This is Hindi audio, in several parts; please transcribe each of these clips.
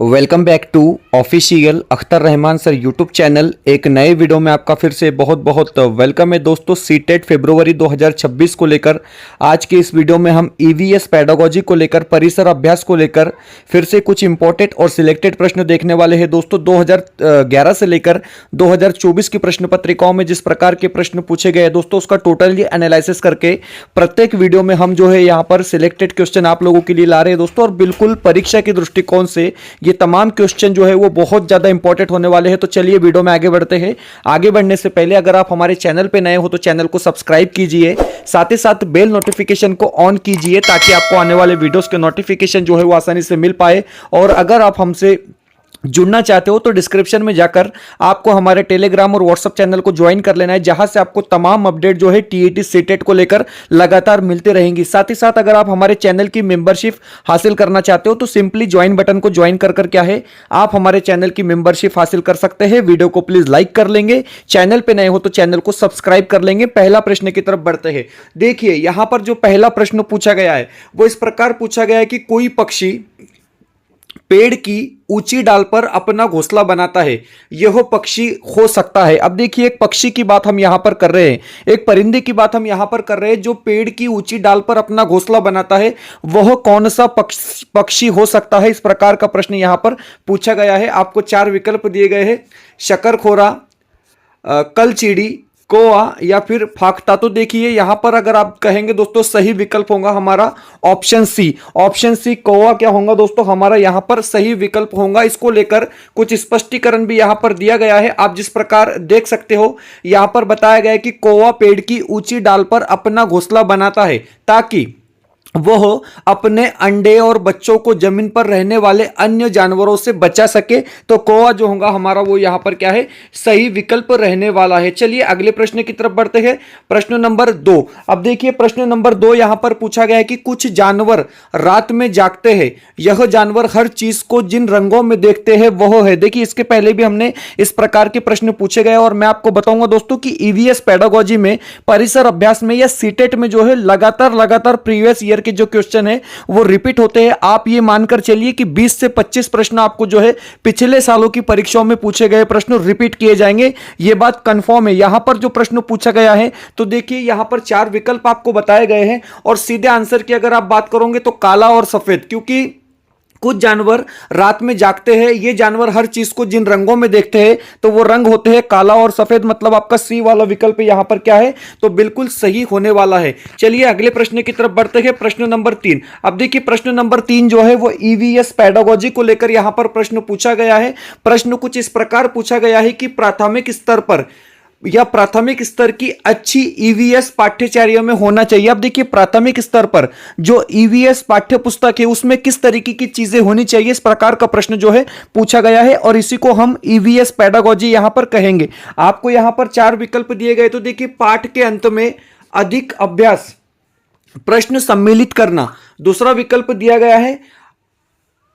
Welcome back to official Akhtar Rahman sir YouTube channel. एक नए वीडियो में आपका फिर से बहुत बहुत वेलकम है दोस्तों। सीटेट फरवरी 2026 को लेकर आज के इस वीडियो में हम ईवीएस पेडागोजी को लेकर, परिसर अभ्यास को लेकर फिर से कुछ इंपॉर्टेंट और सिलेक्टेड प्रश्न देखने वाले हैं दोस्तों। 2011 से लेकर 2024 की प्रश्न पत्रिकाओं में जिस प्रकार के प्रश्न पूछे गए दोस्तों, उसका टोटली एनालिसिस करके प्रत्येक वीडियो में हम जो है यहाँ पर सिलेक्टेड क्वेश्चन आप लोगों के लिए ला रहे हैं दोस्तों। और बिल्कुल परीक्षा के दृष्टिकोण से ये तमाम क्वेश्चन जो है वो बहुत ज्यादा इंपॉर्टेंट होने वाले हैं। तो चलिए वीडियो में आगे बढ़ते हैं। आगे बढ़ने से पहले अगर आप हमारे चैनल पे नए हो तो चैनल को सब्सक्राइब कीजिए, साथ ही साथ बेल नोटिफिकेशन को ऑन कीजिए ताकि आपको आने वाले वीडियोस के नोटिफिकेशन जो है वो आसानी से मिल पाए। और अगर आप हमसे जुड़ना चाहते हो तो डिस्क्रिप्शन में जाकर आपको हमारे टेलीग्राम और व्हाट्सएप चैनल को ज्वाइन कर लेना है, जहां से आपको तमाम अपडेट जो है टीईटी सीटेट को लेकर लगातार मिलते रहेंगी। साथ ही साथ अगर आप हमारे चैनल की मेंबरशिप हासिल करना चाहते हो तो सिंपली ज्वाइन बटन को ज्वाइन कर क्या है आप हमारे चैनल की मेंबरशिप हासिल कर सकते हैं। वीडियो को प्लीज लाइक कर लेंगे, चैनल पे नए हो तो चैनल को सब्सक्राइब कर लेंगे। पहला प्रश्न की तरफ बढ़ते हैं। देखिए यहां पर जो पहला प्रश्न पूछा गया है वो इस प्रकार पूछा गया है कि कोई पक्षी पेड़ की ऊंची डाल पर अपना घोंसला बनाता है, यह पक्षी हो सकता है। अब देखिए एक पक्षी की बात हम यहां पर कर रहे हैं, एक परिंदे की बात हम यहां पर कर रहे हैं जो पेड़ की ऊंची डाल पर अपना घोंसला बनाता है, वह कौन सा पक्षी हो सकता है। इस प्रकार का प्रश्न यहां पर पूछा गया है। आपको चार विकल्प दिए गए हैं, शकरखोरा, कलचीड़ी, कोआ या फिर फाख्ता। तो देखिए यहां पर अगर आप कहेंगे दोस्तों सही विकल्प होगा हमारा ऑप्शन सी। ऑप्शन सी कोआ क्या होगा दोस्तों, हमारा यहां पर सही विकल्प होगा। इसको लेकर कुछ स्पष्टीकरण भी यहां पर दिया गया है। आप जिस प्रकार देख सकते हो यहां पर बताया गया है कि कोआ पेड़ की ऊंची डाल पर अपना घोंसला बनाता है ताकि वह अपने अंडे और बच्चों को जमीन पर रहने वाले अन्य जानवरों से बचा सके। तो कौवा जो होगा हमारा वो यहां पर क्या है, सही विकल्प रहने वाला है। चलिए अगले प्रश्न की तरफ बढ़ते हैं। प्रश्न नंबर 2। अब देखिए प्रश्न नंबर 2 यहां पर पूछा गया है कि कुछ जानवर रात में जागते हैं, यह जानवर हर चीज को जिन रंगों में देखते हैं वह है। देखिए इसके पहले भी हमने इस प्रकार के प्रश्न पूछे गए और मैं आपको बताऊंगा दोस्तों कि ईवीएस पेडागोजी में, परिसर अभ्यास में या सीटेट में जो है लगातार प्रीवियस ईयर के जो क्वेश्चन है वो रिपीट होते हैं। आप ये मानकर चलिए कि 20 से 25 प्रश्न आपको जो है पिछले सालों की परीक्षाओं में पूछे गए प्रश्न रिपीट किए जाएंगे, ये बात कंफर्म है। यहां पर जो प्रश्न पूछा गया है तो देखिए यहां पर चार विकल्प आपको बताए गए हैं और सीधे आंसर की अगर आप बात करोगे तो काला और सफेद, क्योंकि कुछ जानवर रात में जागते हैं, ये जानवर हर चीज को जिन रंगों में देखते हैं तो वो रंग होते हैं काला और सफेद। मतलब आपका सी वाला विकल्प यहां पर क्या है, तो बिल्कुल सही होने वाला है। चलिए अगले प्रश्न की तरफ बढ़ते हैं। प्रश्न नंबर 3। अब देखिए प्रश्न नंबर 3 जो है वो ईवीएस पेडागोजी को लेकर यहां पर प्रश्न पूछा गया है। प्रश्न कुछ इस प्रकार पूछा गया है कि प्राथमिक स्तर पर या प्राथमिक स्तर की अच्छी ईवीएस पाठ्यचर्या में होना चाहिए। अब देखिए प्राथमिक स्तर पर जो ईवीएस पाठ्य पुस्तक है उसमें किस तरीके की चीजें होनी चाहिए, इस प्रकार का प्रश्न जो है पूछा गया है और इसी को हम ईवीएस पेडागोजी यहां पर कहेंगे। आपको यहां पर चार विकल्प दिए गए। तो देखिए पाठ के अंत में अधिक अभ्यास, प्रश्न सम्मिलित करना। दूसरा विकल्प दिया गया है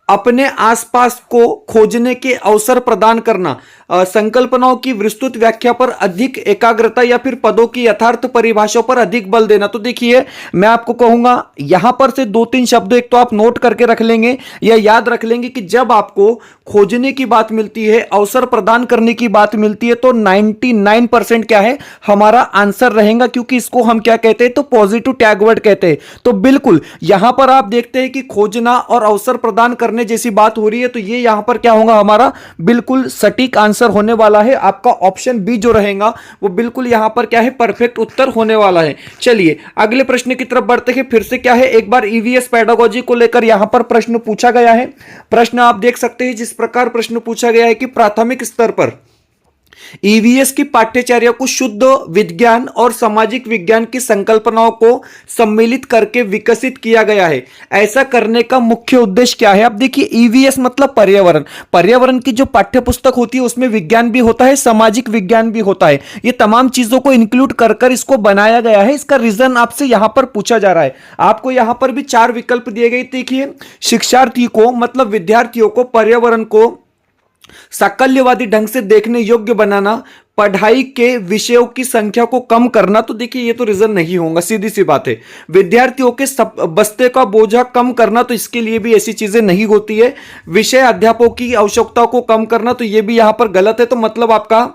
अपने आसपास को खोजने के अवसर प्रदान करना, संकल्पनाओं की विस्तृत व्याख्या पर अधिक एकाग्रता या फिर पदों की यथार्थ परिभाषाओं पर अधिक बल देना। तो देखिए मैं आपको कहूंगा यहां पर से 2-3 शब्द एक तो आप नोट करके रख लेंगे या याद रख लेंगे कि जब आपको खोजने की बात मिलती है, अवसर प्रदान करने की बात मिलती है तो 99% क्या है हमारा आंसर रहेगा, क्योंकि इसको हम क्या कहते हैं तो पॉजिटिव टैग वर्ड कहते हैं। तो बिल्कुल यहां पर आप देखते हैं कि खोजना और अवसर प्रदान करने जैसी बात हो रही है, तो ये यहां पर क्या होगा हमारा बिल्कुल सटीक आंसर होने वाला है। आपका ऑप्शन बी जो रहेगा वो बिल्कुल यहां पर क्या है परफेक्ट उत्तर होने वाला है। चलिए अगले प्रश्न की तरफ बढ़ते हैं। फिर से क्या है एक बार ईवीएस पेडागोजी को लेकर यहां पर प्रश्न पूछा गया है। प्रश्न आप देख सकते हैं जिस प्रकार प्रश्न पूछा गया है कि प्राथमिक स्तर पर ईवीएस की पाठ्यचर्या को शुद्ध विज्ञान और सामाजिक विज्ञान की संकल्पनाओं को सम्मिलित करके विकसित किया गया है। ऐसा करने का मुख्य उद्देश्य क्या है। अब देखिए ईवीएस मतलब पर्यावरण, पर्यावरण की जो पाठ्यपुस्तक होती है उसमें विज्ञान भी होता है, सामाजिक विज्ञान भी होता है। ये तमाम चीजों को इंक्लूड कर इसको बनाया गया है। इसका रीजन आपसे यहां पर पूछा जा रहा है। आपको यहां पर भी चार विकल्प दिए गए। देखिए शिक्षार्थी को मतलब विद्यार्थियों को पर्यावरण को साकल्यवादी ढंग से देखने योग्य बनाना, पढ़ाई के विषयों की संख्या को कम करना, तो देखिए ये तो रीजन नहीं होगा, सीधी सी बात है। विद्यार्थियों के बस्ते का बोझा कम करना, तो इसके लिए भी ऐसी चीजें नहीं होती है। विषय अध्यापकों की आवश्यकता को कम करना, तो ये भी यहां पर गलत है। तो मतलब आपका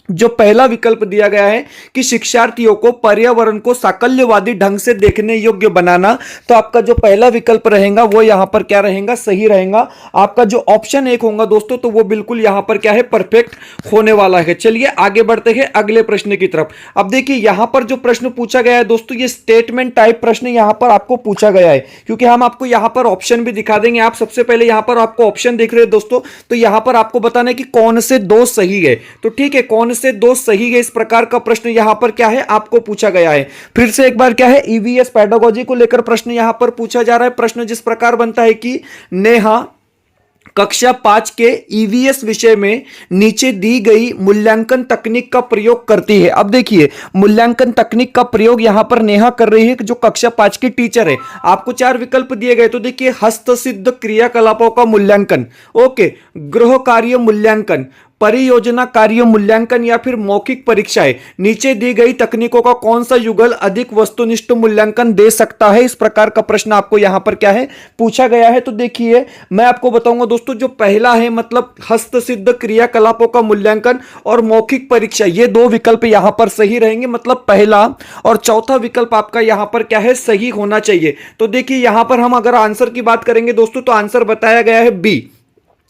जो पहला विकल्प दिया गया है कि शिक्षार्थियों को पर्यावरण को साकल्यवादी ढंग से देखने योग्य बनाना, तो आपका जो पहला विकल्प रहेगा वो यहां पर क्या रहेगा, सही रहेगा। आपका जो ऑप्शन एक होगा दोस्तों, तो वो बिल्कुल यहां पर क्या है, परफेक्ट होने वाला है। चलिए आगे बढ़ते हैं अगले प्रश्न की तरफ। अब देखिए यहां पर जो प्रश्न पूछा गया है दोस्तों, ये स्टेटमेंट टाइप प्रश्न यहां पर आपको पूछा गया है, क्योंकि हम आपको यहां पर ऑप्शन भी दिखा देंगे। आप सबसे पहले यहां पर आपको ऑप्शन देख रहे हैं दोस्तों, तो यहां पर आपको बताना है कि कौन से दो सही है। तो ठीक है, कौन से दो सही है, इस प्रकार का प्रश्न यहां पर क्या है, आपको पूछा गया है। फिर से एक बार क्या है, ईवीएस पेडागोजी को लेकर प्रश्न यहां पर पूछा जा रहा है। प्रश्न जिस प्रकार बनता है कि नेहा कक्षा 5 के ईवीएस विषय में नीचे दी गई मूल्यांकन तकनीक का प्रयोग करती है। अब देखिए मूल्यांकन तकनीक का प्रयोग यहां पर नेहा कर रही है, जो कक्षा 5 की टीचर है। आपको 4 विकल्प दिए गए, तो देखिए हस्तसिद्ध क्रियाकलापों का मूल्यांकन, ओके, गृह कार्य मूल्यांकन, परियोजना कार्य मूल्यांकन, या फिर मौखिक परीक्षाएं। नीचे दी गई तकनीकों का कौन सा युगल अधिक वस्तुनिष्ठ मूल्यांकन दे सकता है, इस प्रकार का प्रश्न आपको यहां पर क्या है, पूछा गया है। तो देखिए मैं आपको बताऊंगा दोस्तों, जो पहला है मतलब हस्तसिद्ध क्रियाकलापों का मूल्यांकन और मौखिक परीक्षा, ये दो विकल्प यहां पर सही रहेंगे। मतलब पहला और चौथा विकल्प आपका यहां पर क्या है, सही होना चाहिए। तो देखिए यहां पर हम अगर आंसर की बात करेंगे दोस्तों, तो आंसर बताया गया है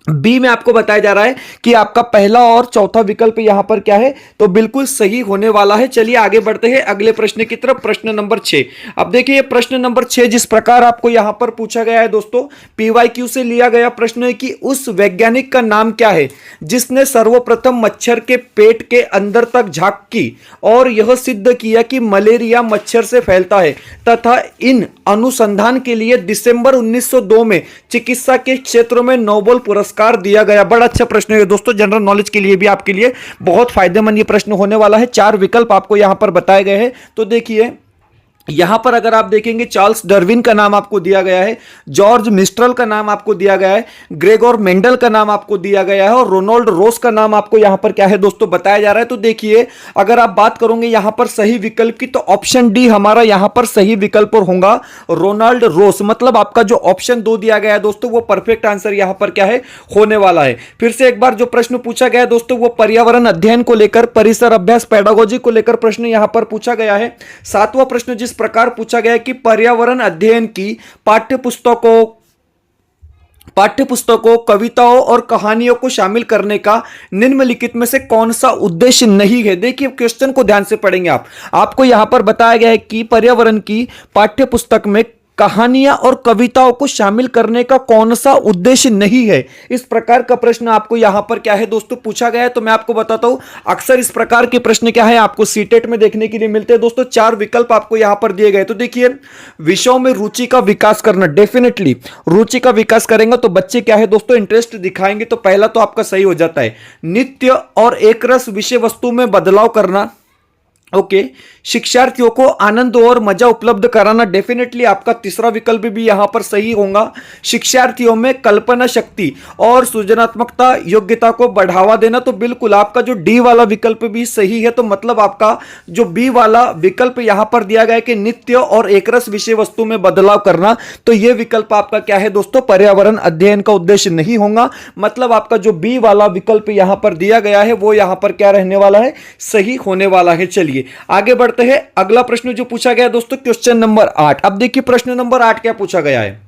बी में आपको बताया जा रहा है कि आपका पहला और चौथा विकल्प यहां पर क्या है, तो बिल्कुल सही होने वाला है। चलिए आगे बढ़ते हैं अगले प्रश्न की तरफ, प्रश्न नंबर 6। अब देखिए प्रश्न नंबर 6 जिस प्रकार आपको यहां पर पूछा गया है दोस्तों, पीवाईक्यू से लिया गया प्रश्न है कि उस वैज्ञानिक का नाम क्या है जिसने सर्वप्रथम मच्छर के पेट के अंदर तक झांक की और यह सिद्ध किया कि मलेरिया मच्छर से फैलता है, तथा इन अनुसंधान के लिए दिसंबर 1902 में चिकित्सा के क्षेत्र में नोबेल पुरस्कार दिया गया। बड़ा अच्छा प्रश्न है दोस्तों, जनरल नॉलेज के लिए भी आपके लिए बहुत फायदेमंद ये प्रश्न होने वाला है। 4 विकल्प आपको यहां पर बताए गए हैं। तो देखिए यहां पर अगर आप देखेंगे, चार्ल्स डार्विन का नाम आपको दिया गया है, जॉर्ज मिस्ट्रल का नाम आपको दिया गया है, ग्रेगोर मेंडल का नाम आपको दिया गया है, और रोनाल्ड रोस का नाम आपको यहां पर क्या है दोस्तों, बताया जा रहा है। तो देखिए अगर आप बात करोगे यहां पर सही विकल्प की, तो ऑप्शन डी हमारा यहां पर सही विकल्प होगा, रोनाल्ड रोस। मतलब आपका जो ऑप्शन 2 दिया गया है दोस्तों, वो परफेक्ट आंसर यहां पर क्या है, होने वाला है। फिर से एक बार जो प्रश्न पूछा गया है दोस्तों, वो पर्यावरण अध्ययन को लेकर, परिसर अभ्यास पेडागोजी को लेकर प्रश्न यहां पर पूछा गया है। 7वां प्रश्न जिस प्रकार पूछा गया है कि पर्यावरण अध्ययन की पाठ्यपुस्तकों, कविताओं और कहानियों को शामिल करने का निम्नलिखित में से कौन सा उद्देश्य नहीं है। देखिए क्वेश्चन को ध्यान से पढ़ेंगे आपको यहां पर बताया गया है कि पर्यावरण की पाठ्यपुस्तक में कहानियां और कविताओं को शामिल करने का कौन सा उद्देश्य नहीं है। इस प्रकार का प्रश्न आपको यहां पर क्या है दोस्तों, पूछा गया है। तो मैं आपको बताता हूं, अक्सर इस प्रकार के प्रश्न क्या है आपको सीटेट में देखने के लिए मिलते हैं दोस्तों। 4 विकल्प आपको यहां पर दिए गए। तो देखिए विषयों में रुचि का विकास करना, डेफिनेटली रुचि का विकास करेंगे तो बच्चे क्या है दोस्तों, इंटरेस्ट दिखाएंगे। तो पहला तो आपका सही हो जाता है। नित्य और एकरस विषय वस्तु में बदलाव करना, ओके, शिक्षार्थियों को आनंद और मजा उपलब्ध कराना, डेफिनेटली आपका तीसरा विकल्प भी यहां पर सही होगा। शिक्षार्थियों में कल्पना शक्ति और सृजनात्मकता योग्यता को बढ़ावा देना, तो बिल्कुल आपका जो डी वाला विकल्प भी सही है। तो मतलब आपका जो बी वाला विकल्प यहां पर दिया गया है कि नित्य और एकरस विषय वस्तु में बदलाव करना, तो यह विकल्प आपका क्या है दोस्तों, पर्यावरण अध्ययन का उद्देश्य नहीं होगा। मतलब आपका जो बी वाला विकल्प यहां पर दिया गया है वो यहां पर क्या रहने वाला है, सही होने वाला है। चलिए आगे बढ़ते हैं। अगला प्रश्न जो पूछा गया दोस्तों, क्वेश्चन नंबर 8। अब देखिए प्रश्न नंबर 8 क्या पूछा गया है।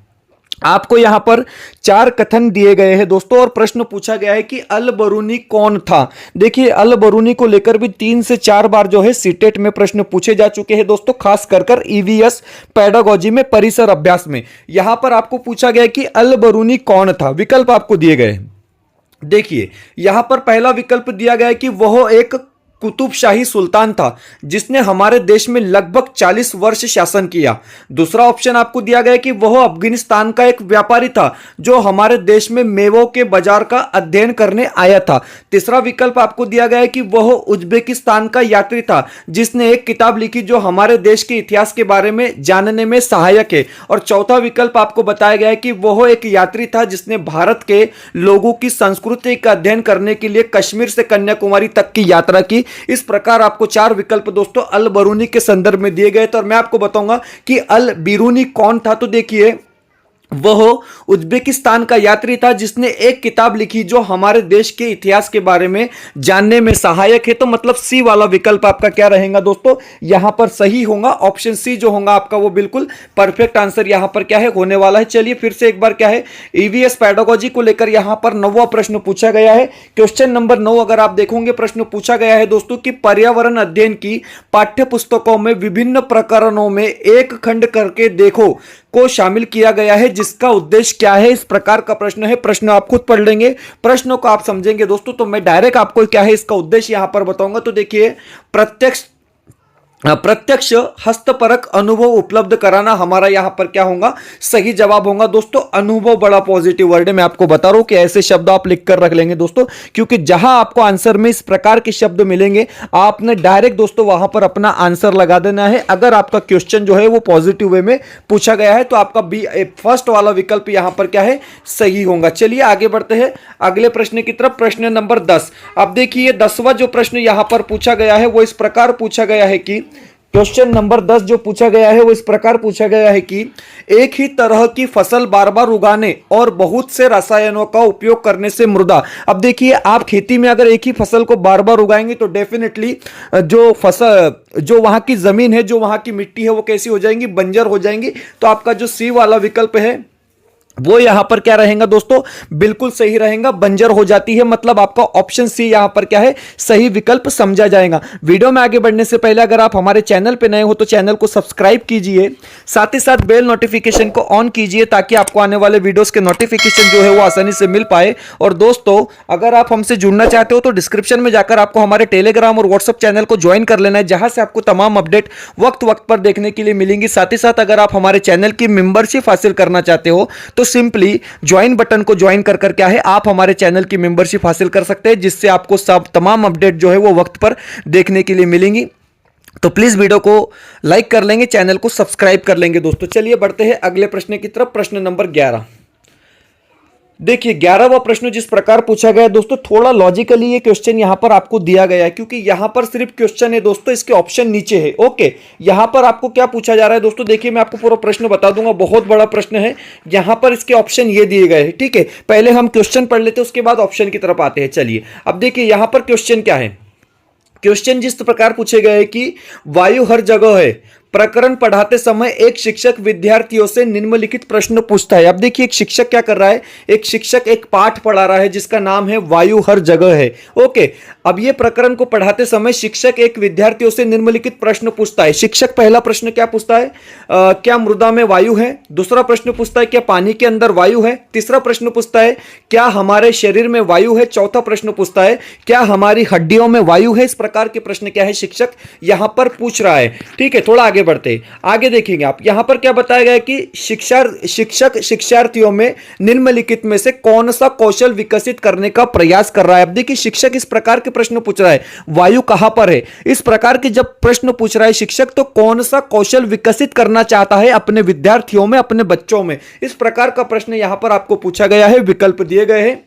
आपको यहां पर 4 कथन दिए गए हैं दोस्तों, और प्रश्न पूछा गया है कि अल बरूनी कौन था। देखिए अल बरूनी को लेकर भी 3 से 4 बार जो है सीटेट में प्रश्न पूछे जा चुके हैं दोस्तों, खास कर ईवीएस पेडागोजी में, परिसर अभ्यास में। यहां पर आपको पूछा गया कि अल बरूनी कौन था। विकल्प आपको दिए गए। देखिए यहां पर पहला विकल्प दिया गया है कि वह एक कुतुबशाही सुल्तान था जिसने हमारे देश में लगभग 40 वर्ष शासन किया। दूसरा ऑप्शन आपको दिया गया कि वह अफगानिस्तान का एक व्यापारी था जो हमारे देश में मेवों के बाजार का अध्ययन करने आया था। तीसरा विकल्प आपको दिया गया है कि वह उज्बेकिस्तान का यात्री था जिसने एक किताब लिखी जो हमारे देश के इतिहास के बारे में जानने में सहायक है। और चौथा विकल्प आपको बताया गया है कि वह एक यात्री था जिसने भारत के लोगों की संस्कृति का अध्ययन करने के लिए कश्मीर से कन्याकुमारी तक की यात्रा की। इस प्रकार आपको 4 विकल्प दोस्तों अल बरूनी के संदर्भ में दिए गए थे और मैं आपको बताऊंगा कि अल बिरूनी कौन था। तो देखिए वह उज्बेकिस्तान का यात्री था जिसने एक किताब लिखी जो हमारे देश के इतिहास के बारे में जानने में सहायक है। तो मतलब सी वाला विकल्प आपका क्या रहेगा दोस्तों, यहां पर सही होगा। ऑप्शन सी जो होगा आपका वो बिल्कुल परफेक्ट आंसर यहां पर क्या है होने वाला है। चलिए फिर से एक बार क्या है ईवीएस पेडागोजी को लेकर यहां पर 9वां प्रश्न पूछा गया है। क्वेश्चन नंबर 9 अगर आप देखोगे प्रश्न पूछा गया है दोस्तों कि पर्यावरण अध्ययन की पाठ्य पुस्तकों में विभिन्न प्रकरणों में एक खंड करके देखो को शामिल किया गया है जिसका उद्देश्य क्या है। इस प्रकार का प्रश्न है। प्रश्न आप खुद पढ़ लेंगे, प्रश्नों को आप समझेंगे दोस्तों। तो मैं डायरेक्ट आपको क्या है इसका उद्देश्य यहां पर बताऊंगा। तो देखिए प्रत्यक्ष हस्तपरक अनुभव उपलब्ध कराना हमारा यहां पर क्या होगा सही जवाब होगा दोस्तों। अनुभव बड़ा पॉजिटिव वर्ड है, मैं आपको बता रहा हूं कि ऐसे शब्द आप लिख कर रख लेंगे दोस्तों, क्योंकि जहां आपको आंसर में इस प्रकार के शब्द मिलेंगे आपने डायरेक्ट दोस्तों वहां पर अपना आंसर लगा देना है। अगर आपका क्वेश्चन जो है वो पॉजिटिव वे में पूछा गया है तो आपका बी फर्स्ट वाला विकल्प यहां पर क्या है सही होगा। चलिए आगे बढ़ते हैं अगले प्रश्न की तरफ। प्रश्न नंबर 10। अब देखिए 10वां जो प्रश्न यहां पर पूछा गया है वो इस प्रकार पूछा गया है कि क्वेश्चन नंबर 10 जो पूछा गया है वो इस प्रकार पूछा गया है कि एक ही तरह की फसल बार बार उगाने और बहुत से रसायनों का उपयोग करने से मृदा। अब देखिए आप खेती में अगर एक ही फसल को बार बार उगाएंगे तो डेफिनेटली जो वहां की जमीन है, जो वहां की मिट्टी है वो कैसी हो जाएंगी, बंजर हो जाएंगी। तो आपका जो सी वाला विकल्प है वो यहां पर क्या रहेगा दोस्तों बिल्कुल सही रहेगा, बंजर हो जाती है। मतलब आपका ऑप्शन सी यहां पर क्या है सही विकल्प समझा जाएगा। वीडियो में आगे बढ़ने से पहले अगर आप हमारे चैनल पे नए हो तो चैनल को सब्सक्राइब कीजिए, साथ ही साथ बेल नोटिफिकेशन को ऑन कीजिए ताकि आपको आने वाले वीडियोस के नोटिफिकेशन जो है वो आसानी से मिल पाए। और दोस्तों अगर आप हमसे जुड़ना चाहते हो तो डिस्क्रिप्शन में जाकर आपको हमारे टेलीग्राम और व्हाट्सएप चैनल को ज्वाइन कर लेना है, जहां से आपको तमाम अपडेट वक्त वक्त पर देखने के लिए मिलेंगी। साथ ही साथ अगर आप हमारे चैनल की मेंबरशिप हासिल करना चाहते हो तो सिंपली ज्वाइन बटन को ज्वाइन कर क्या है आप हमारे चैनल की मेंबरशिप हासिल कर सकते हैं, जिससे आपको सब तमाम अपडेट जो है वो वक्त पर देखने के लिए मिलेंगी। तो प्लीज वीडियो को लाइक कर लेंगे, चैनल को सब्सक्राइब कर लेंगे दोस्तों। चलिए बढ़ते हैं अगले प्रश्न की तरफ। प्रश्न नंबर 11। देखिए 11वां प्रश्न जिस प्रकार पूछा गया है दोस्तों, थोड़ा लॉजिकली ये क्वेश्चन यहां पर आपको दिया गया है क्योंकि यहां पर सिर्फ क्वेश्चन है दोस्तों, इसके ऑप्शन नीचे है। ओके, यहां पर आपको क्या पूछा जा रहा है दोस्तों, देखिए मैं आपको पूरा प्रश्न बता दूंगा, बहुत बड़ा प्रश्न है। यहां पर इसके ऑप्शन ये दिए गए हैं, ठीक है। पहले हम क्वेश्चन पढ़ लेते हैं उसके बाद ऑप्शन की तरफ आते हैं। चलिए अब देखिए यहां पर क्वेश्चन क्या है। क्वेश्चन जिस प्रकार पूछे गए हैं कि वायु हर जगह है प्रकरण पढ़ाते समय एक शिक्षक विद्यार्थियों से निम्नलिखित प्रश्न पूछता है। अब देखिए एक शिक्षक क्या कर रहा है, एक शिक्षक एक पाठ पढ़ा रहा है जिसका नाम है वायु हर जगह है। ओके, अब ये प्रकरण को पढ़ाते समय शिक्षक एक विद्यार्थियों से निम्नलिखित प्रश्न पूछता है। शिक्षक पहला प्रश्न क्या पूछता है, क्या मृदा में वायु है। दूसरा प्रश्न पूछता है क्या पानी के अंदर वायु है। तीसरा प्रश्न पूछता है क्या हमारे शरीर में वायु है। चौथा प्रश्न पूछता है क्या हमारी हड्डियों में वायु है। इस प्रकार के प्रश्न क्या है शिक्षक यहां पर पूछ रहा है, ठीक है। थोड़ा आगे बढ़ते आगे देखेंगे आप, यहां पर क्या बताया गया है कि शिक्षक शिक्षार्थियों में निम्नलिखित में से कौन सा कौशल विकसित करने का प्रयास कर रहा है। अब देखिए शिक्षक इस प्रकार के प्रश्न पूछ रहा है, वायु कहां पर है। इस प्रकार के जब प्रश्न पूछ रहा है शिक्षक तो कौन सा कौशल विकसित करना चाहता है अपने विद्यार्थियों में, अपने बच्चों में। इस प्रकार का प्रश्न यहां पर आपको पूछा गया है। विकल्प दिए गए हैं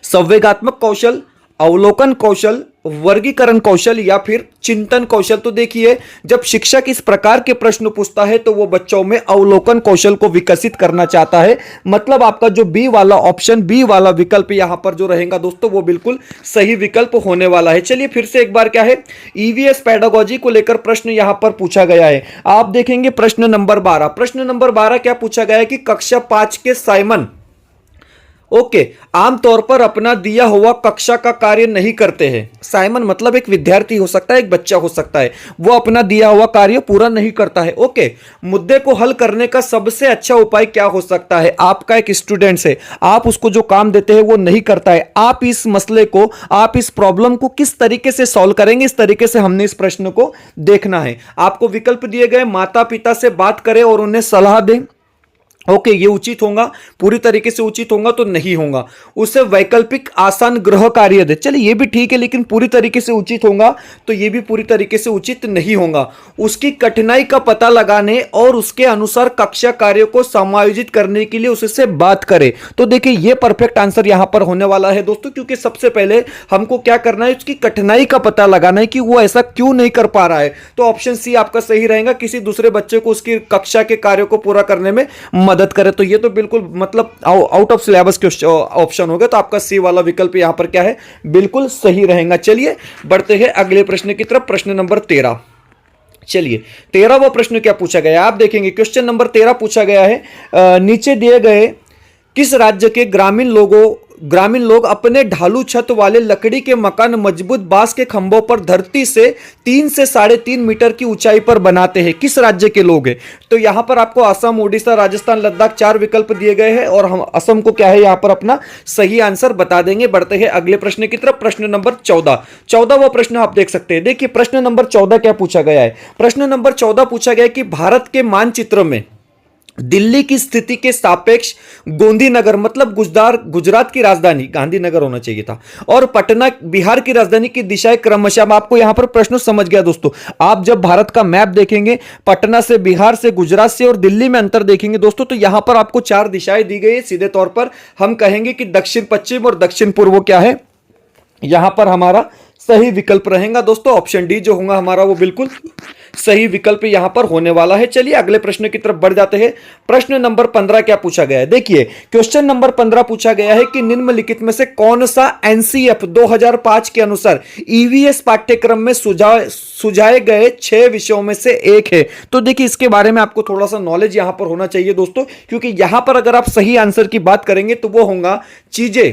संवेगात्मक कौशल, अवलोकन कौशल, वर्गीकरण कौशल या फिर चिंतन कौशल। तो देखिए जब शिक्षक इस प्रकार के प्रश्न पूछता है तो वो बच्चों में अवलोकन कौशल को विकसित करना चाहता है। मतलब आपका जो बी वाला ऑप्शन, बी वाला विकल्प यहां पर जो रहेगा दोस्तों वो बिल्कुल सही विकल्प होने वाला है। चलिए फिर से एक बार क्या है ईवीएस पेडागोजी को लेकर प्रश्न यहां पर पूछा गया है। आप देखेंगे प्रश्न नंबर 12। प्रश्न नंबर 12 क्या पूछा गया है कि कक्षा 5 के साइमन, ओके, आमतौर पर अपना दिया हुआ कक्षा का कार्य नहीं करते हैं। साइमन मतलब एक विद्यार्थी हो सकता है, एक बच्चा हो सकता है, वो अपना दिया हुआ कार्य पूरा नहीं करता है। ओके, मुद्दे को हल करने का सबसे अच्छा उपाय क्या हो सकता है? आपका एक स्टूडेंट है, आप उसको जो काम देते हैं वो नहीं करता है, आप इस मसले को, आप इस प्रॉब्लम को किस तरीके से सॉल्व करेंगे, इस तरीके से हमने इस प्रश्न को देखना है। आपको विकल्प दिए गए, माता पिता से बात करें और उन्हें सलाह दें। ओके, ये उचित होगा? पूरी तरीके से उचित होगा तो नहीं होगा। उसे वैकल्पिक आसान गृह कार्य दे, चलिए ये भी ठीक है, लेकिन पूरी तरीके से उचित होगा तो ये भी पूरी तरीके से उचित नहीं होगा। उसकी कठिनाई का पता लगाने और उसके अनुसार कक्षा कार्य को समायोजित करने के लिए उससे बात करें। तो देखिए ये परफेक्ट आंसर यहां पर होने वाला है दोस्तों, क्योंकि सबसे पहले हमको क्या करना है, उसकी कठिनाई का पता लगाना है कि वो ऐसा क्यों नहीं कर पा रहा है। तो ऑप्शन सी आपका सही रहेगा, किसी दूसरे बच्चे को उसकी कक्षा के कार्य को पूरा करने में मदद करे। तो ये तो बिल्कुल मतलब आउट ऑफ सिलेबस के ऑप्शन हो गए, तो आपका सी वाला विकल्प यहां पर क्या है, बिल्कुल सही रहेगा। चलिए बढ़ते हैं अगले प्रश्न की तरफ, प्रश्न नंबर 13। चलिए 13वां प्रश्न क्या पूछा गया है आप देखेंगे। क्वेश्चन नंबर 13 पूछा गया है, नीचे दिए गए किस राज्य के ग्रामीण लोग अपने ढालू छत वाले लकड़ी के मकान मजबूत बांस के खंभों पर धरती से 3 से 3.5 मीटर की ऊंचाई पर बनाते हैं? किस राज्य के लोग हैं? तो यहां पर आपको असम, उड़ीसा, राजस्थान, लद्दाख 4 विकल्प दिए गए हैं और हम असम को क्या है यहां पर अपना सही आंसर बता देंगे। बढ़ते हैं अगले प्रश्न की तरफ, प्रश्न नंबर 14। 14वां प्रश्न आप देख सकते हैं। देखिए प्रश्न नंबर 14 क्या पूछा गया है। प्रश्न नंबर 14 पूछा गया है कि भारत के मानचित्र में दिल्ली की स्थिति के सापेक्ष गांधीनगर मतलब गुजरात की राजधानी, गांधीनगर होना चाहिए था, और पटना बिहार की राजधानी की दिशाएं क्रमशः। आपको यहां पर प्रश्न समझ गया दोस्तों। आप जब भारत का मैप देखेंगे, पटना से, बिहार से, गुजरात से और दिल्ली में अंतर देखेंगे दोस्तों, तो यहां पर आपको 4 दिशाएं दी गई है। सीधे तौर पर हम कहेंगे कि दक्षिण पश्चिम और दक्षिण पूर्व क्या है, यहां पर हमारा सही विकल्प रहेगा दोस्तों। ऑप्शन डी जो होगा हमारा वो बिल्कुल सही विकल्प यहां पर होने वाला है। चलिए अगले प्रश्न की तरफ बढ़ जाते हैं। प्रश्न नंबर 15 क्या पूछा गया है। देखिए क्वेश्चन नंबर 15 पूछा गया है कि निम्नलिखित में से कौन सा एनसीएफ 2005 के अनुसार ईवीएस पाठ्यक्रम में सुझाए गए 6 विषयों में से एक है? तो देखिए इसके बारे में आपको थोड़ा सा नॉलेज यहां पर होना चाहिए दोस्तों, क्योंकि यहां पर अगर आप सही आंसर की बात करेंगे तो वो होगा चीजें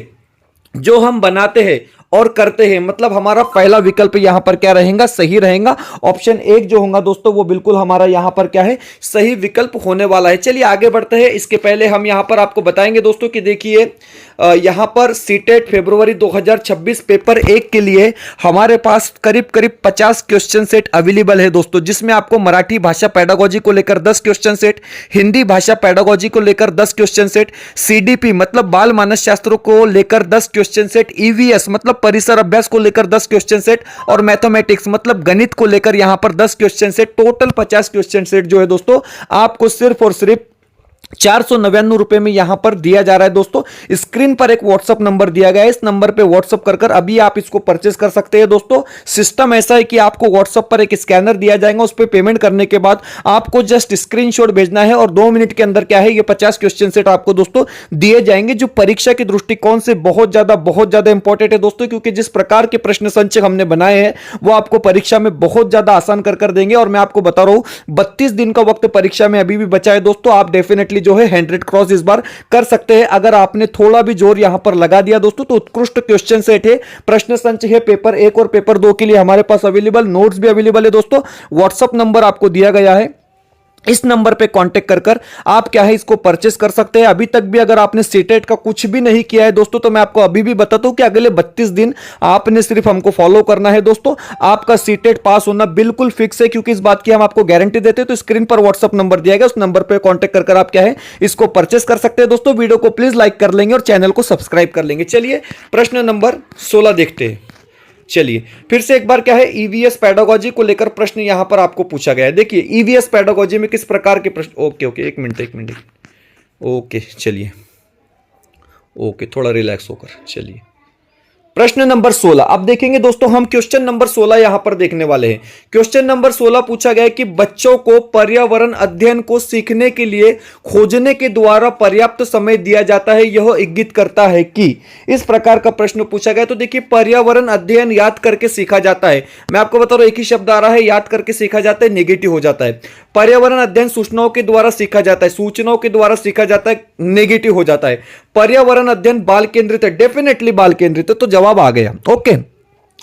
जो हम बनाते हैं और करते हैं, मतलब हमारा पहला विकल्प यहां पर क्या रहेगा, सही रहेगा। ऑप्शन 1 जो होगा दोस्तों वो बिल्कुल हमारा यहां पर क्या है, सही विकल्प होने वाला है। चलिए आगे बढ़ते हैं। इसके पहले हम यहां पर आपको बताएंगे दोस्तों कि देखिए यहां पर सीटेट फरवरी 2026 पेपर 1 के लिए हमारे पास करीब 50 क्वेश्चन सेट अवेलेबल है दोस्तों, जिसमें आपको मराठी भाषा पेडागोजी को लेकर 10 क्वेश्चन सेट, हिंदी भाषा पेडागोजी को लेकर 10 क्वेश्चन सेट, सीडीपी मतलब बाल मानस शास्त्रों को लेकर 10 क्वेश्चन सेट, ईवीएस मतलब परिसर अभ्यास को लेकर 10 क्वेश्चन सेट और मैथमेटिक्स मतलब गणित को लेकर यहां पर 10 question set, total 50 question set जो है दोस्तों आपको सिर्फ और सिर्फ 499 रुपए में यहां पर दिया जा रहा है दोस्तों। स्क्रीन पर एक व्हाट्सएप नंबर दिया गया है, इस नंबर पे व्हाट्सएप कर अभी आप इसको परचेस कर सकते हैं दोस्तों। सिस्टम ऐसा है कि आपको व्हाट्सएप पर एक स्कैनर दिया जाएगा, उस पर पेमेंट करने के बाद आपको जस्ट स्क्रीनशॉट भेजना है और 2 मिनट के अंदर क्या है ये 50 क्वेश्चन सेट आपको दोस्तों दिए जाएंगे, जो परीक्षा के दृष्टिकोण से बहुत ज्यादा इंपॉर्टेंट है दोस्तों, क्योंकि जिस प्रकार के प्रश्न संच हमने बनाए हैं वो आपको परीक्षा में बहुत ज्यादा आसान कर देंगे। और मैं आपको बता रहा हूं 32 दिन का वक्त परीक्षा में अभी भी बचा है दोस्तों, आप डेफिनेटली जो है 100 क्रॉस इस बार कर सकते हैं अगर आपने थोड़ा भी जोर यहां पर लगा दिया दोस्तों। तो उत्कृष्ट क्वेश्चन सेट है, प्रश्न संच है पेपर 1 और पेपर 2 के लिए हमारे पास अवेलेबल, नोट्स भी अवेलेबल है दोस्तों। व्हाट्सएप नंबर आपको दिया गया है, इस नंबर पे कांटेक्ट कर आप क्या है इसको परचेस कर सकते हैं। अभी तक भी अगर आपने सीटेट का कुछ भी नहीं किया है दोस्तों, तो मैं आपको अभी भी बताता हूं कि अगले 32 दिन आपने सिर्फ हमको फॉलो करना है दोस्तों, आपका सीटेट पास होना बिल्कुल फिक्स है, क्योंकि इस बात की हम आपको गारंटी देते हैं। तो स्क्रीन पर व्हाट्सएप नंबर दिया गया, उस नंबर पर कांटेक्ट कर आप क्या है इसको परचेस कर सकते हैं दोस्तों। वीडियो को प्लीज लाइक कर लेंगे और चैनल को सब्सक्राइब कर लेंगे। चलिए प्रश्न नंबर 16 देखते हैं। चलिए फिर से एक बार क्या है ईवीएस पेडागोजी को लेकर प्रश्न यहां पर आपको पूछा गया है। देखिए ईवीएस पेडागोजी में किस प्रकार के प्रश्न, ओके एक मिनट ओके चलिए ओके थोड़ा रिलैक्स होकर चलिए प्रश्न नंबर 16 अब देखेंगे दोस्तों, हम क्वेश्चन नंबर 16 यहां पर देखने वाले हैं। क्वेश्चन नंबर 16 पूछा गया है कि बच्चों को पर्यावरण अध्ययन को सीखने के लिए खोजने के द्वारा पर्याप्त समय दिया जाता है, यह इंगित करता है कि, इस प्रकार का प्रश्न पूछा गया। तो देखिए पर्यावरण अध्ययन याद करके सीखा जाता है, मैं आपको बता रहा हूं एक ही शब्द आ रहा है, याद करके सीखा जाता है, नेगेटिव हो जाता है। पर्यावरण अध्ययन सूचनाओं के द्वारा सीखा जाता है, सूचनाओं के द्वारा सीखा जाता है, नेगेटिव हो जाता है। पर्यावरण अध्ययन बाल केंद्रित है, डेफिनेटली बाल केंद्रित है, तो जवाब आ गया। ओके,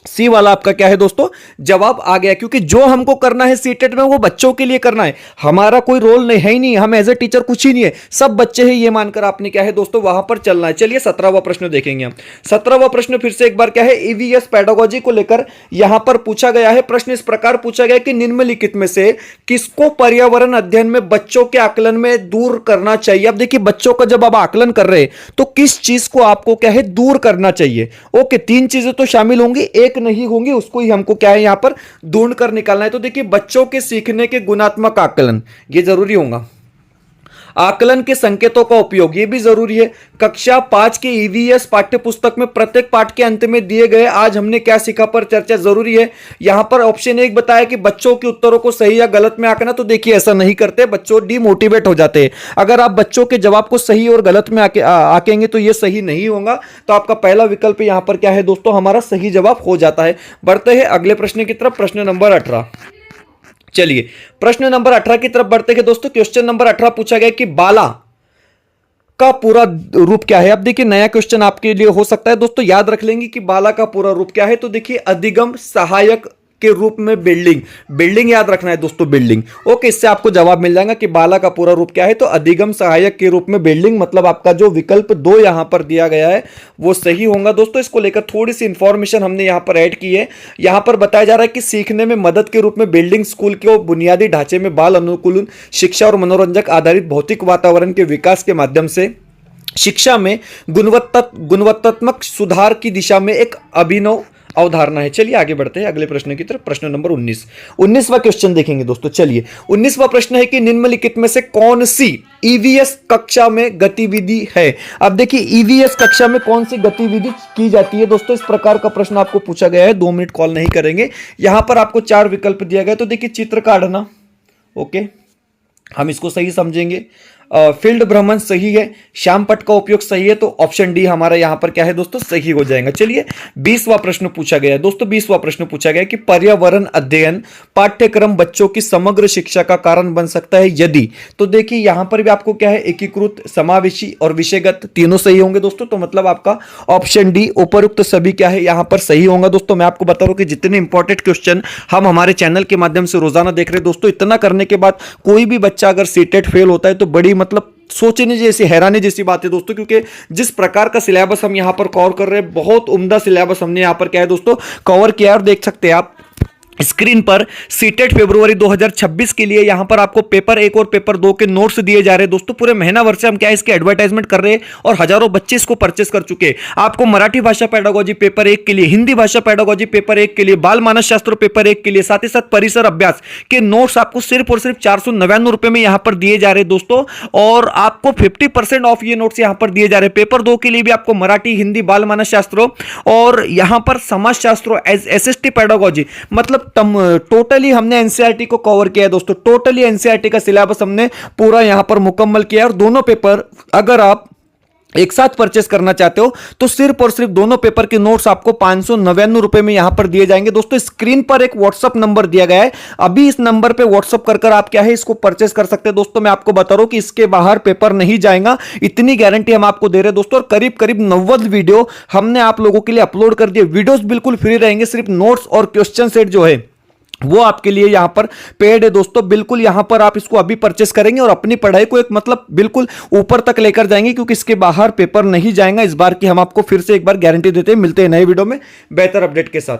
सी वाला आपका क्या है दोस्तों, जवाब आ गया, क्योंकि जो हमको करना है सीटेट में वो बच्चों के लिए करना है, हमारा कोई रोल नहीं है ही नहीं, हम एज ए टीचर कुछ ही नहीं है, सब बच्चे हैं ये मानकर आपने क्या है दोस्तों वहां पर चलना है। चलिए 17वां प्रश्न देखेंगे हम। 17वां प्रश्न फिर से एक बार क्या है, ईवीएस पेडागोजी को लेकर यहां पर पूछा गया है। प्रश्न इस प्रकार पूछा गया कि निम्नलिखित में से किसको पर्यावरण अध्ययन में बच्चों के आकलन में दूर करना चाहिए। अब देखिए बच्चों का जब आप आकलन कर रहे हैं तो किस चीज को आपको क्या है दूर करना चाहिए। ओके, तीन चीजें तो शामिल होंगी, एक नहीं होंगी, उसको ही हमको क्या है यहां पर ढूंढ कर निकालना है। तो देखिए बच्चों के सीखने के गुणात्मक आकलन ये जरूरी होगा, आकलन के संकेतों का उपयोग ये भी जरूरी है। कक्षा 5 के ईवीएस पाठ्य पुस्तक में प्रत्येक पाठ के अंत में दिए गए आज हमने क्या सीखा पर चर्चा जरूरी है। यहां पर ऑप्शन 1 बताया कि बच्चों के उत्तरों को सही या गलत में आंकना, तो देखिए ऐसा नहीं करते, बच्चों डिमोटिवेट हो जाते हैं। अगर आप बच्चों के जवाब को सही और गलत में आकेंगे तो ये सही नहीं होगा, तो आपका पहला विकल्प यहां पर क्या है दोस्तों, हमारा सही जवाब हो जाता है। बढ़ते हैं अगले प्रश्न की तरफ, प्रश्न नंबर 18। चलिए प्रश्न नंबर 18 की तरफ बढ़ते हैं दोस्तों। क्वेश्चन नंबर 18 पूछा गया कि बाला का पूरा रूप क्या है। अब देखिए नया क्वेश्चन आपके लिए हो सकता है दोस्तों, याद रख लेंगे कि बाला का पूरा रूप क्या है। तो देखिए अधिगम सहायक के रूप में बिल्डिंग, बिल्डिंग याद रखना है दोस्तों, बिल्डिंग। ओके, इससे आपको जवाब मिल जाएगा कि बाला का पूरा रूप क्या है। तो अधिगम सहायक के रूप में बिल्डिंग, मतलब आपका जो विकल्प 2 यहां पर दिया गया है वो सही होगा दोस्तों। इसको लेकर थोड़ी सी इंफॉर्मेशन हमने यहां पर ऐड की है। यहां पर बताया जा रहा है कि सीखने में मदद के रूप में बिल्डिंग स्कूल के बुनियादी ढांचे में बाल अनुकूलन, शिक्षा और मनोरंजक आधारित भौतिक वातावरण के विकास के माध्यम से शिक्षा में गुणवत्तात्मक सुधार की दिशा में एक अभिनव अवधारणा है। चलिए आगे बढ़ते हैं अगले प्रश्न की तरफ, प्रश्न नंबर 19वां क्वेश्चन देखेंगे दोस्तों। चलिए 19वां प्रश्न है कि निम्नलिखित में से कौन सी ईवीएस कक्षा में गतिविधि है। अब देखिए ईवीएस कक्षा में कौन सी गतिविधि की जाती है दोस्तों, इस प्रकार का प्रश्न आपको पूछा गया है। 2 मिनट कॉल नहीं करेंगे। यहां पर आपको 4 विकल्प दिया गया। तो देखिए चित्र काटना, ओके, हम इसको सही समझेंगे। फील्ड भ्रमण सही है, श्याम पट का उपयोग सही है, तो ऑप्शन डी हमारा यहां पर क्या है दोस्तों, सही हो जाएगा। चलिए 20वां प्रश्न पूछा गया है दोस्तों। 20वां प्रश्न पूछा गया कि पर्यावरण अध्ययन पाठ्यक्रम बच्चों की समग्र शिक्षा का कारण बन सकता है यदि। तो देखिए यहां पर भी आपको क्या है, एकीकृत, समावेशी और विषयगत तीनों सही होंगे दोस्तों। तो मतलब आपका ऑप्शन डी उपरुक्त सभी क्या है यहां पर सही होगा दोस्तों। मैं आपको बता रहा हूं कि जितने इंपॉर्टेंट क्वेश्चन हम हमारे चैनल के माध्यम से रोजाना देख रहे हैं दोस्तों, इतना करने के बाद कोई भी बच्चा अगर सीटेट फेल होता है तो बड़ी मतलब सोचने जैसी, हैरानी जैसी बात है दोस्तों, क्योंकि जिस प्रकार का सिलेबस हम यहां पर कवर कर रहे हैं, बहुत उम्दा सिलेबस हमने यहां पर क्या है दोस्तों कवर किया है। और देख सकते हैं आप स्क्रीन पर सीटेट फरवरी 2026 के लिए यहां पर आपको पेपर 1 और पेपर 2 के नोट्स दिए जा रहे हैं दोस्तों। पूरे महीना भर से हम क्या है इसके एडवर्टाइजमेंट कर रहे हैं और हजारों बच्चे इसको परचेस कर चुके हैं। आपको मराठी भाषा पेडागोजी पेपर 1 के लिए, हिंदी भाषा पेडागोजी पेपर 1 के लिए, बाल मानस शास्त्र पेपर 1 के लिए, साथ ही साथ परिसर अभ्यास के नोट्स आपको सिर्फ और सिर्फ 499 रुपए में यहां पर दिए जा रहे हैं दोस्तों। और आपको 50% ऑफ ये नोट्स यहां पर दिए जा रहे हैं। पेपर 2 के लिए भी आपको मराठी, हिंदी, बाल मानस शास्त्रों और यहां पर समाज शास्त्रों, एसएसटी पेडागोजी, मतलब टोटली हमने एनसीईआरटी को कवर किया है दोस्तों। टोटली एनसीईआरटी का सिलेबस हमने पूरा यहां पर मुकम्मल किया है। और दोनों पेपर अगर आप एक साथ परचेस करना चाहते हो तो सिर्फ और सिर्फ दोनों पेपर के नोट्स आपको 599 रुपए में यहां पर दिए जाएंगे दोस्तों। स्क्रीन पर एक व्हाट्सएप नंबर दिया गया है, अभी इस नंबर पे व्हाट्सएप कर आप क्या है इसको परचेस कर सकते हैं दोस्तों। मैं आपको बता रहा हूं कि इसके बाहर पेपर नहीं जाएगा, इतनी गारंटी हम आपको दे रहे हैं दोस्तों। और करीब करीब 90 वीडियो हमने आप लोगों के लिए अपलोड कर दिए। वीडियोस बिल्कुल फ्री रहेंगे, सिर्फ नोट्स और क्वेश्चन सेट जो है वो आपके लिए यहां पर पेड है दोस्तों। बिल्कुल यहां पर आप इसको अभी परचेस करेंगे और अपनी पढ़ाई को एक मतलब बिल्कुल ऊपर तक लेकर जाएंगे, क्योंकि इसके बाहर पेपर नहीं जाएगा इस बार की हम आपको फिर से एक बार गारंटी देते हैं। मिलते हैं नए वीडियो में बेहतर अपडेट के साथ।